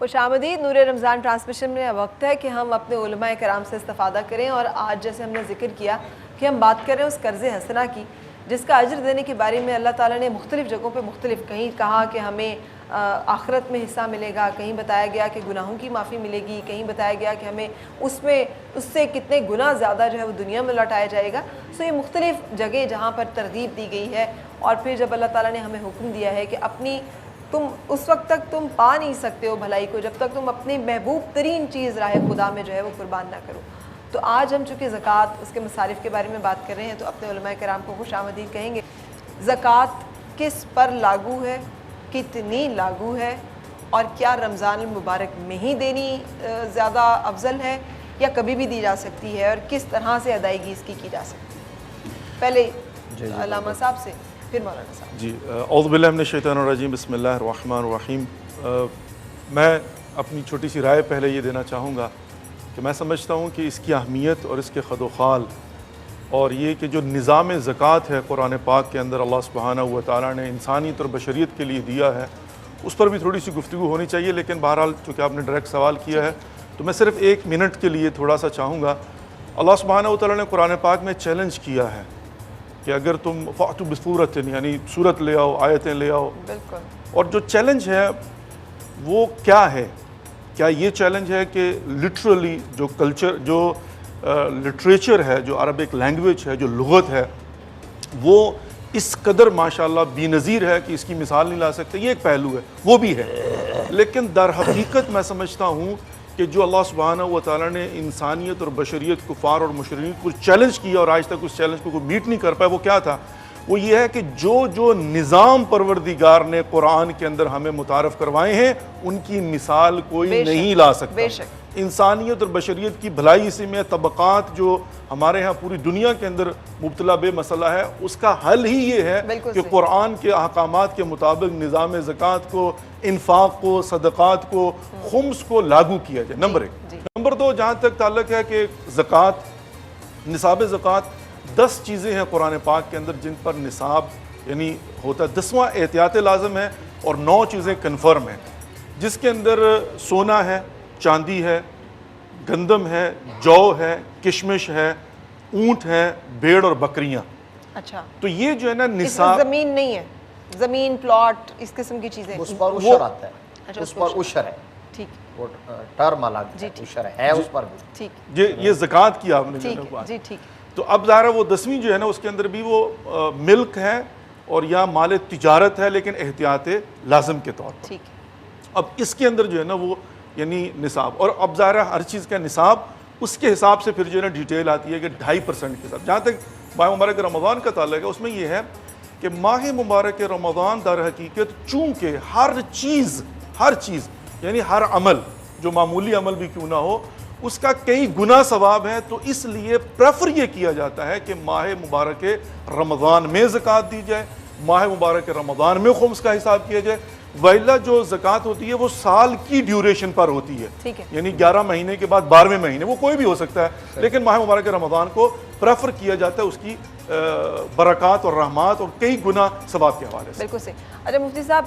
خوش آمدید نور رمضان ٹرانسمیشن میں وقت ہے کہ ہم اپنے علماء کرام سے استفادہ کریں، اور آج جیسے ہم نے ذکر کیا کہ ہم بات کر رہے ہیں اس قرض حسنہ کی جس کا اجر دینے کے بارے میں اللہ تعالیٰ نے مختلف جگہوں پہ مختلف، کہیں کہا کہ ہمیں آخرت میں حصہ ملے گا، کہیں بتایا گیا کہ گناہوں کی معافی ملے گی، کہیں بتایا گیا کہ ہمیں اس سے کتنے گناہ زیادہ جو ہے وہ دنیا میں لوٹایا جائے گا۔ سو یہ مختلف جگہ جہاں پر ترغیب دی گئی ہے، اور پھر جب اللہ تعالیٰ نے ہمیں حکم دیا ہے کہ تم اس وقت تک تم پا نہیں سکتے ہو بھلائی کو جب تک تم اپنی محبوب ترین چیز راہ خدا میں جو ہے وہ قربان نہ کرو۔ تو آج ہم چونکہ زکوٰۃ، اس کے مصارف کے بارے میں بات کر رہے ہیں، تو اپنے علماء کرام کو خوش آمدید کہیں گے۔ زکوٰۃ کس پر لاگو ہے، کتنی لاگو ہے، اور کیا رمضان المبارک میں ہی دینی زیادہ افضل ہے یا کبھی بھی دی جا سکتی ہے، اور کس طرح سے ادائیگی اس کی جا سکتی ہے؟ پہلے علامہ صاحب سے، پھر مولانا صاحب۔ جی، اعوذ باللہ من الشیطان الرجیم، بسم اللہ الرحمن الرحیم۔ میں اپنی چھوٹی سی رائے پہلے یہ دینا چاہوں گا کہ میں سمجھتا ہوں کہ اس کی اہمیت اور اس کے خد و خال، اور یہ کہ جو نظام زکوٰۃ ہے قرآن پاک کے اندر اللہ سبحانہ و تعالیٰ نے انسانیت اور بشریت کے لیے دیا ہے، اس پر بھی تھوڑی سی گفتگو ہونی چاہیے، لیکن بہرحال چونکہ آپ نے ڈائریکٹ سوال کیا ہے تو میں صرف 1 منٹ کے لیے تھوڑا سا چاہوں گا۔ اللہ سبحانہ و تعالیٰ نے قرآن پاک میں چیلنج کیا ہے کہ اگر تم فأتوا بسورۃ، یعنی صورت لے آؤ، آیتیں لے آؤ، بالکل۔ اور جو چیلنج ہے وہ کیا ہے؟ کیا یہ چیلنج ہے کہ لٹرلی جو کلچر، جو لٹریچر ہے، جو عربک لینگویج ہے، جو لغت ہے، وہ اس قدر ماشاءاللہ بے نظیر ہے کہ اس کی مثال نہیں لا سکتے، یہ ایک پہلو ہے، وہ بھی ہے۔ لیکن در حقیقت میں سمجھتا ہوں کہ جو اللہ سبحانہ و تعالیٰ نے انسانیت اور بشریت، کفار اور مشرکین کو چیلنج کیا اور آج تک اس چیلنج کو کوئی میٹ نہیں کر پایا، وہ کیا تھا؟ وہ یہ ہے کہ جو نظام پروردگار نے قرآن کے اندر ہمیں متعارف کروائے ہیں ان کی مثال کوئی نہیں لا سکتا۔ انسانیت اور بشریت کی بھلائی اسی میں، طبقات جو ہمارے ہاں پوری دنیا کے اندر مبتلا بے مسئلہ ہے، اس کا حل ہی یہ ہے کہ قرآن کے احکامات کے مطابق نظام زکوٰۃ کو، انفاق کو، صدقات کو، خمس کو لاگو کیا جائے، نمبر 1۔ نمبر 2، جہاں تک تعلق ہے کہ زکوٰۃ، نصاب زکوٰۃ، 10 چیزیں ہیں قرآن پاک کے اندر جن پر نصاب یعنی ہوتا ہے، 10واں احتیاط لازم ہے اور 9 چیزیں کنفرم ہیں، جس کے اندر سونا ہے، چاندی ہے، گندم ہے، جو ہے، کشمش ہے، اونٹ ہے، بھیڑ اور بکریاں۔ اچھا، تو یہ جو ہے نا نصاب، زمین نہیں ہے، زمین، پلاٹ، اس قسم کی چیزیں، اس پر عشر آتا ہے، اس پر عشر ہے، ٹھیک، وہ ٹرم الگ ہے، عشر ہے اس پر بھی، ٹھیک، یہ زکوٰۃ کی آپ نے جی ٹھیک۔ تو اب ظاہر ہے وہ 10ویں جو ہے نا اس کے اندر بھی وہ ملک ہے اور یا مال تجارت ہے، لیکن احتیاط لازم کے طور پر۔ ٹھیک۔ اب اس کے اندر جو ہے نا وہ یعنی نصاب، اور اب ظاہر ہے ہر چیز کا نصاب اس کے حساب سے پھر جو ہے نا ڈیٹیل آتی ہے کہ 2.5% کے ساتھ۔ جہاں تک ماہ مبارک رمضان کا تعلق ہے، اس میں یہ ہے کہ ماہ مبارک رمضان در حقیقت چونکہ ہر چیز یعنی ہر عمل جو معمولی عمل بھی کیوں نہ ہو اس کا کئی گنا ثواب ہے، تو اس لیے پریفر یہ کیا جاتا ہے کہ ماہ مبارک رمضان میں زکوٰۃ دی جائے، ماہ مبارک رمضان میں خمس کا حساب کیا جائے۔ ویلا جو زکوٰۃ ہوتی ہے وہ سال کی ڈیوریشن پر ہوتی ہے، یعنی 11 مہینے کے بعد 12ویں مہینے، وہ کوئی بھی ہو سکتا ہے، لیکن ماہ مبارک رمضان کو پریفر کیا جاتا ہے اس کی برکات اور رحمات اور کئی گنا ثواب کے حوالے سے۔ بالکل صحیح۔ اچھا مفتی صاحب،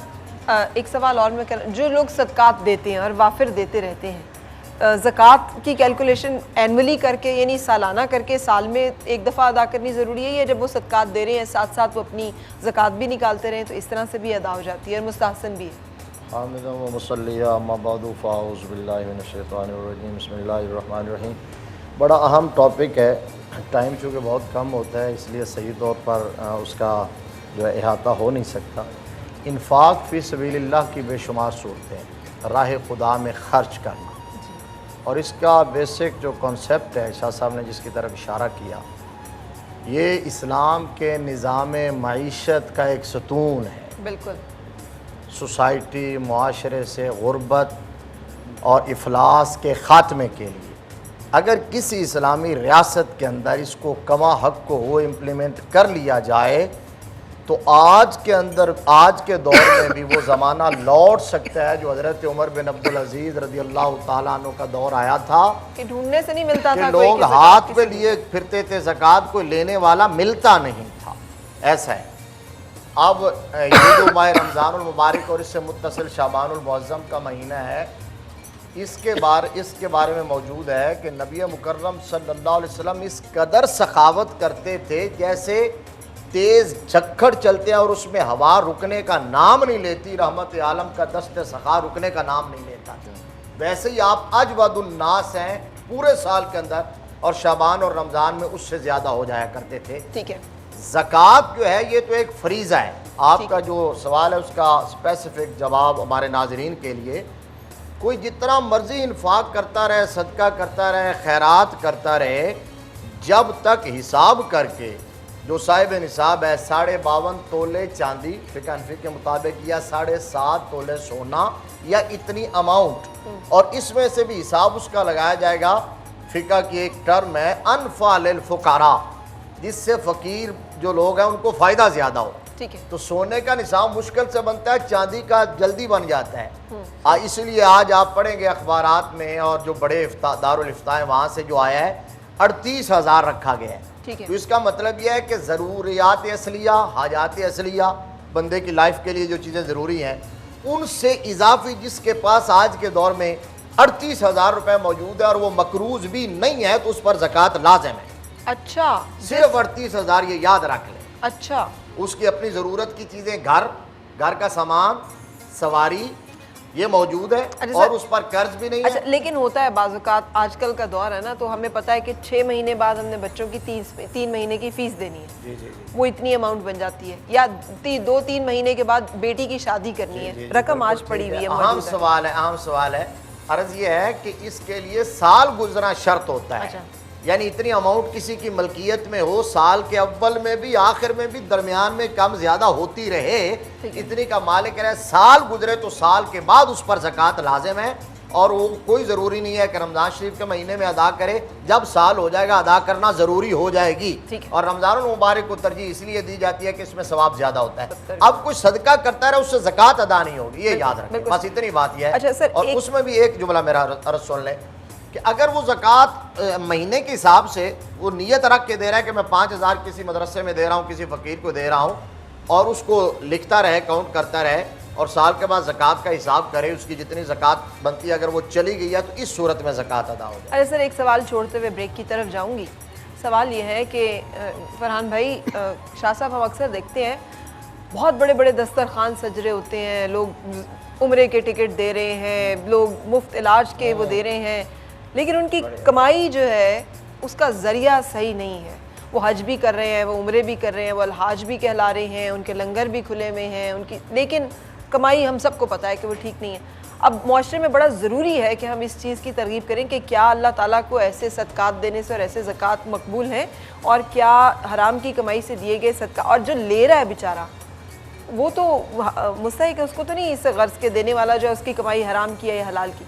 ایک سوال اور میں کرنا، جو لوگ صدقات دیتے ہیں اور وافر دیتے رہتے ہیں، زکوٰۃ کی کیلکولیشن اینولی کر کے یعنی سالانہ کر کے سال میں ایک دفعہ ادا کرنی ضروری ہے، یا جب وہ صدقات دے رہے ہیں ساتھ ساتھ وہ اپنی زکوٰۃ بھی نکالتے رہیں تو اس طرح سے بھی ادا ہو جاتی ہے اور مستحسن بھی ہے؟ حامداً و مصلیٰ، اما بعد فاعوذ باللہ من الشیطان الرجیم، بسم اللہ الرحمن الرحیم۔ بڑا اہم ٹاپک ہے، ٹائم چونکہ بہت کم ہوتا ہے اس لیے صحیح طور پر اس کا جو ہے احاطہ ہو نہیں سکتا۔ انفاق فی سبیل اللہ کی بے شمار صورتیں، راہ خدا میں خرچ کرنا، اور اس کا بیسک جو کانسیپٹ ہے شاہ صاحب نے جس کی طرف اشارہ کیا، یہ اسلام کے نظام معیشت کا ایک ستون ہے۔ بالکل۔ سوسائٹی، معاشرے سے غربت اور افلاس کے خاتمے کے لیے اگر کسی اسلامی ریاست کے اندر اس کو کما حق کو وہ امپلیمنٹ کر لیا جائے تو آج کے دور میں بھی وہ زمانہ لوٹ سکتا ہے جو حضرت عمر بن عبدالعزیز رضی اللہ تعالیٰ عنہ کا دور آیا تھا کہ ڈھونڈنے سے نہیں ملتا تھا، کہ لوگ ہاتھ پہ لیے پھرتے تھے، زکوٰۃ کوئی لینے والا ملتا نہیں تھا، ایسا ہے۔ اب یہ جو ماہ رمضان المبارک اور اس سے متصل شعبان المعظم کا مہینہ ہے، اس کے بارے میں موجود ہے کہ نبی مکرم صلی اللہ علیہ وسلم اس قدر سخاوت کرتے تھے جیسے تیز جھکڑ چلتے ہیں اور اس میں ہوا رکنے کا نام نہیں لیتی، رحمت عالم کا دست سخا رکنے کا نام نہیں لیتا، ویسے ہی آپ اجود الناس ہیں پورے سال کے اندر، اور شعبان اور رمضان میں اس سے زیادہ ہو جایا کرتے تھے۔ ٹھیک ہے، زکوٰۃ جو ہے یہ تو ایک فریضہ ہے، آپ کا جو سوال ہے اس کا اسپیسیفک جواب ہمارے ناظرین کے لیے، کوئی جتنا مرضی انفاق کرتا رہے، صدقہ کرتا رہے، خیرات کرتا رہے، جب تک حساب کر کے جو صاحب نصاب ہے 52.5 تولے چاندی فقہ حنفی کے مطابق، یا 7.5 تولے سونا، یا اتنی اماؤنٹ، اور اس میں سے بھی حساب اس کا لگایا جائے گا۔ فقہ کی ایک ٹرم ہے انفع للفقراء، جس سے فقیر جو لوگ ہیں ان کو فائدہ زیادہ ہو۔ ٹھیک ہے، تو سونے کا نصاب مشکل سے بنتا ہے، چاندی کا جلدی بن جاتا ہے۔ اس لیے آج آپ پڑھیں گے اخبارات میں، اور جو بڑے دارالفتاء ہیں وہاں سے جو آیا ہے 38,000 رکھا گیا ہے۔ ٹھیک ہے، تو اس کا مطلب یہ ہے کہ ضروریات اصلیہ، حاجات اصلیہ، بندے کی لائف کے لیے جو چیزیں ضروری ہیں، ان سے اضافی جس کے پاس آج کے دور میں 38,000 روپے موجود ہے اور وہ مقروض بھی نہیں ہے، تو اس پر زکوٰۃ لازم ہے۔ اچھا، صرف 38,000، یہ یاد رکھ لیں۔ اچھا، اس کی اپنی ضرورت کی چیزیں، گھر کا سامان، سواری، یہ موجود ہے، اچھا اور سر، اس پر قرض بھی نہیں اچھا، ہے۔ لیکن ہوتا ہے بعض اوقات، آج کل کا دور ہے نا، تو ہمیں پتہ ہے کہ 6 مہینے بعد ہم نے بچوں کی 3 مہینے کی فیس دینی ہے، جی جی جی، وہ اتنی اماؤنٹ بن جاتی ہے، یا 2-3 مہینے کے بعد بیٹی کی شادی کرنی ہے، رقم آج پڑی ہوئی ہے، اہم موجود ہے۔ سوال ہے۔ عرض یہ ہے کہ اس کے لیے سال گزرنا شرط ہوتا ہے، اچھا، یعنی اتنی اماؤنٹ کسی کی ملکیت میں ہو، سال کے اول میں بھی، آخر میں بھی، درمیان میں کم زیادہ ہوتی رہے، اتنی کا مالک رہے، سال گزرے تو سال کے بعد اس پر زکوٰۃ لازم ہے، اور وہ کوئی ضروری نہیں ہے کہ رمضان شریف کے مہینے میں ادا کرے، جب سال ہو جائے گا ادا کرنا ضروری ہو جائے گی۔ اور رمضان المبارک کو ترجیح اس لیے دی جاتی ہے کہ اس میں ثواب زیادہ ہوتا ہے۔ اب کوئی صدقہ کرتا رہے، اس سے زکوٰۃ ادا نہیں ہوگی، یہ یاد رکھیں، بس اتنی بات یہ ہے۔ اور اس میں بھی ایک جملہ میرا عرض سن لیں کہ اگر وہ زکوٰۃ مہینے کے حساب سے وہ نیت رکھ کے دے رہا ہے کہ میں 5,000 کسی مدرسے میں دے رہا ہوں، کسی فقیر کو دے رہا ہوں، اور اس کو لکھتا رہے، کاؤنٹ کرتا رہے، اور سال کے بعد زکوٰۃ کا حساب کرے، اس کی جتنی زکوٰۃ بنتی ہے اگر وہ چلی گئی ہے تو اس صورت میں زکوٰۃ ادا ہو جائے۔ ارے سر، ایک سوال چھوڑتے ہوئے بریک کی طرف جاؤں گی۔ سوال یہ ہے کہ فرحان بھائی، شاہ صاحب، ہم اکثر دیکھتے ہیں بہت بڑے بڑے دسترخوان سج رہے ہوتے ہیں، لوگ عمرے کے ٹکٹ دے رہے ہیں، لوگ مفت علاج کے وہ دے رہے ہیں، لیکن ان کی کمائی جو ہے اس کا ذریعہ صحیح نہیں ہے۔ وہ حج بھی کر رہے ہیں، وہ عمرے بھی کر رہے ہیں، وہ الحاج بھی کہلا رہے ہیں، ان کے لنگر بھی کھلے ہوئے ہیں ان کی، لیکن کمائی ہم سب کو پتہ ہے کہ وہ ٹھیک نہیں ہے۔ اب معاشرے میں بڑا ضروری ہے کہ ہم اس چیز کی ترغیب کریں کہ کیا اللہ تعالیٰ کو ایسے صدقات دینے سے اور ایسے زکوٰۃ مقبول ہیں، اور کیا حرام کی کمائی سے دیے گئے صدقہ، اور جو لے رہا ہے بیچارہ وہ تو مستحق ہے، اس کو تو نہیں اس غرض کے دینے والا جو ہے اس کی کمائی حرام کی ہے یا حلال کی۔